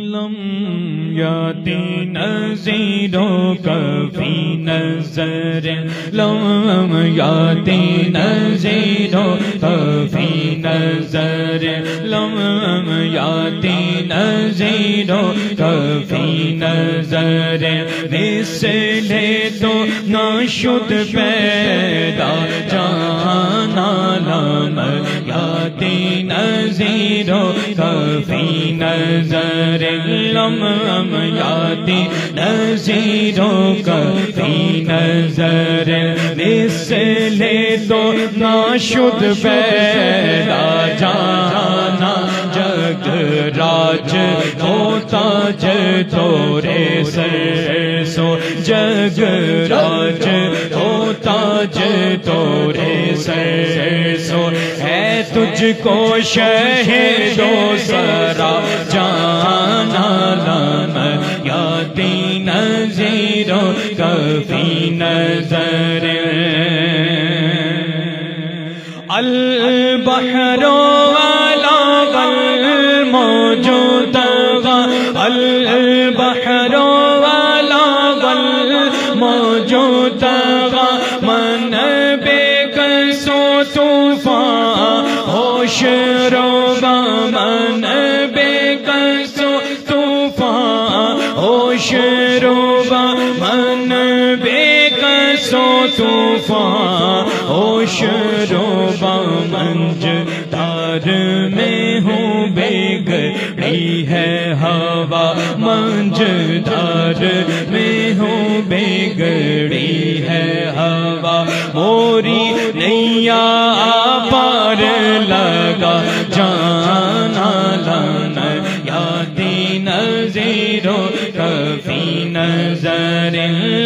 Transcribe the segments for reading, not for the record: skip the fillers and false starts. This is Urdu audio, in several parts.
لم یاتی نذیروں کا فی نظر لم یاتی نذیروں کا فی نظر لم یاتی نذیروں کا فی نظر مثل تو نہ شد پیدا جانا لم یاتی نذیروں کا فی نظر لم یاتی نذیروں کا فی نظر مثل تو نہ شد پیدا جانا جگ راج ہوتا تورے سر سو جگ راج ہوتا تورے سر سو ہے تجھ کو شہد و سرا جانا لم یاتی نذیروں کا فی نظر البحر والا والموجود البحر والا والموجود من بے کسو طوفان ہوش روبا من بے کسو طوفان ہوش روبا من بے کسو طوفان ہوش روبا منج تار میں ہوں بگڑی ہے ہوا منج تار میں ہوں بگڑی ہے ہوا موری نیا پار لگا جانا لم یاتی نذیروں کا فی نظر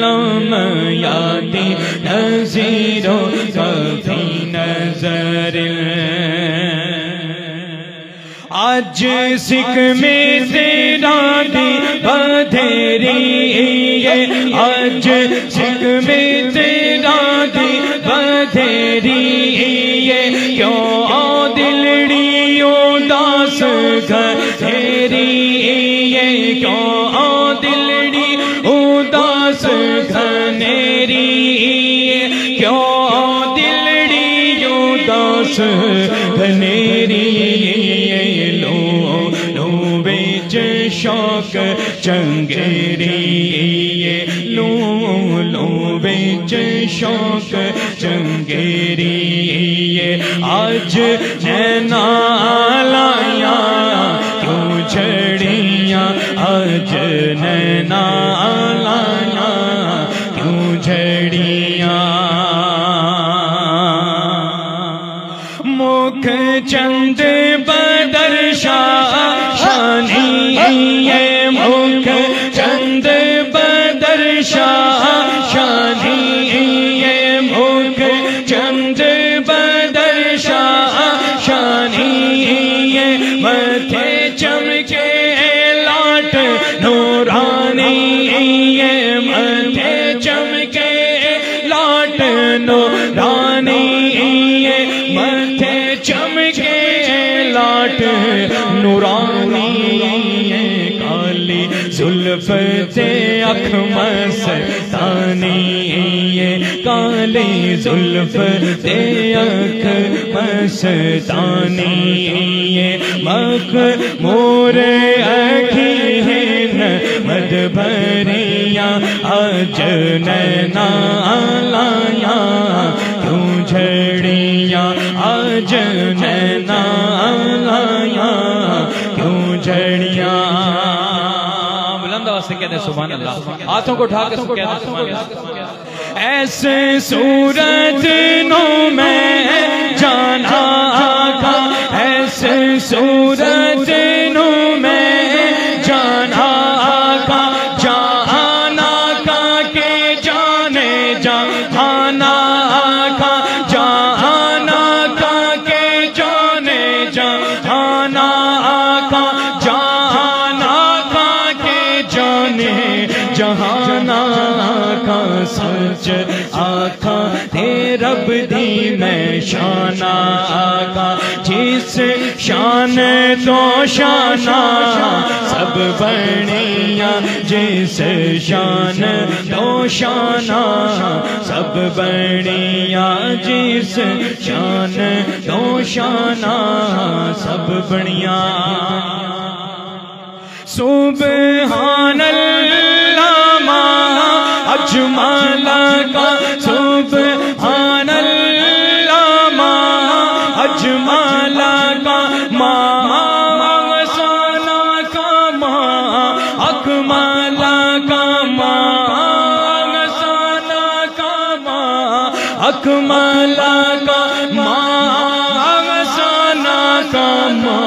لم یاتی نذیروں کا فی نظر آج سکھ میں تیرا دی بدھیری آج سکھ میں تیرا دی بدھیری کیوں دلڑی اداس گھیری کیوں دلڑی اداس گھیری کیوں دلڑی اداس گھیری شوق چنگیری لو بیچ شوق چنگیری آج نینا لایا کیوں جھڑیاں آج نینا لایا کیوں جھڑیاں مکھ چند بدر شانی مکھ چند بدر شانی مکھ چند بدر شانی متھے چمکے لاٹ نورانی متھے چمکے لاٹ نورانی متھے چمکے لاٹ نورانی کالی زلف تے اکھ مستانی کالی زلف تے اکھ مستانی مخمور اکھیں مد بھریاں آج نینا لایا کیوں جھڑیاں آج نینا لایا کیوں جھڑیاں بلند آواز سے کہتے ہیں سبحان اللہ ہاتھوں کو اٹھا کے کہتے ہیں سبحان اللہ ایسے صورت نو میں جانا آقا ایسے صورت نو میں جانا آقا جانا کا کے جانے جانا آقا جانا کا کے جانے جانا آقا جانا کا کے جانے جہانا کا سچ آقا تے رب دی میں شانہ آقا جس شان تو شانہ سب سب بڑیاں جس شان دو شانہ سب بڑیاں جس شان دو شانہ سب بڑیاں سبحان اللہ ما اجمل کا سبحان اللہ ما اجمل کا ما احسن کا ما اکمل کا ما احسن کا ما اکمل کا ما احسن کا ما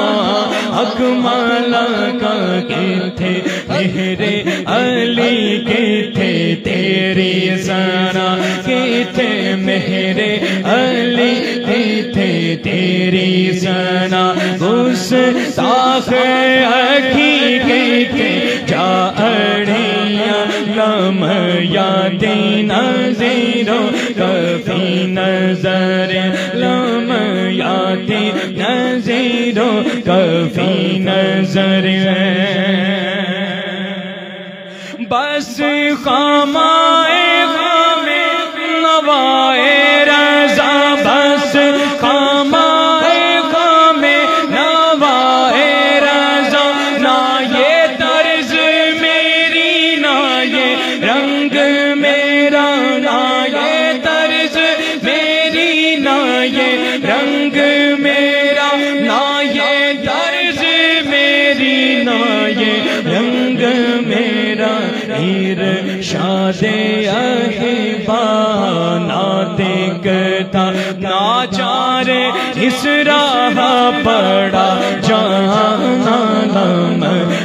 اکمل کا کتھے میرے علی کتھے تیری ذرا کتھے میرے علی کتھے تیری ذرا گستاخ اکھی کتھے جا اڑیاں لم یادی نظیرو کفی نظر لم یادی نظیرو کفی نظر بس خامائے غامِ نوائے رضا بس خامائے غامِ نوائے رضا نہ یہ طرز میری نہ یہ رنگ میرا نہ یہ طرز میری نہ یہ رنگ میرا نہ یہ طرز میری نہ یہ رنگ میرا ارشاد احبا نہ دیکھتا ناچار اس راہ پڑا جانا لم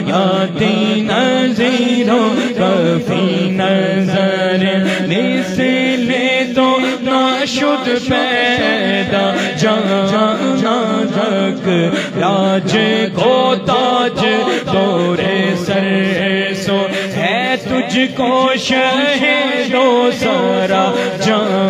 یادی نظیروں کفی نظر مثل تو ناشد پیدا جانا تک راج کو تاج دورے سر سو ہے تجھ کو شہدو سارا جان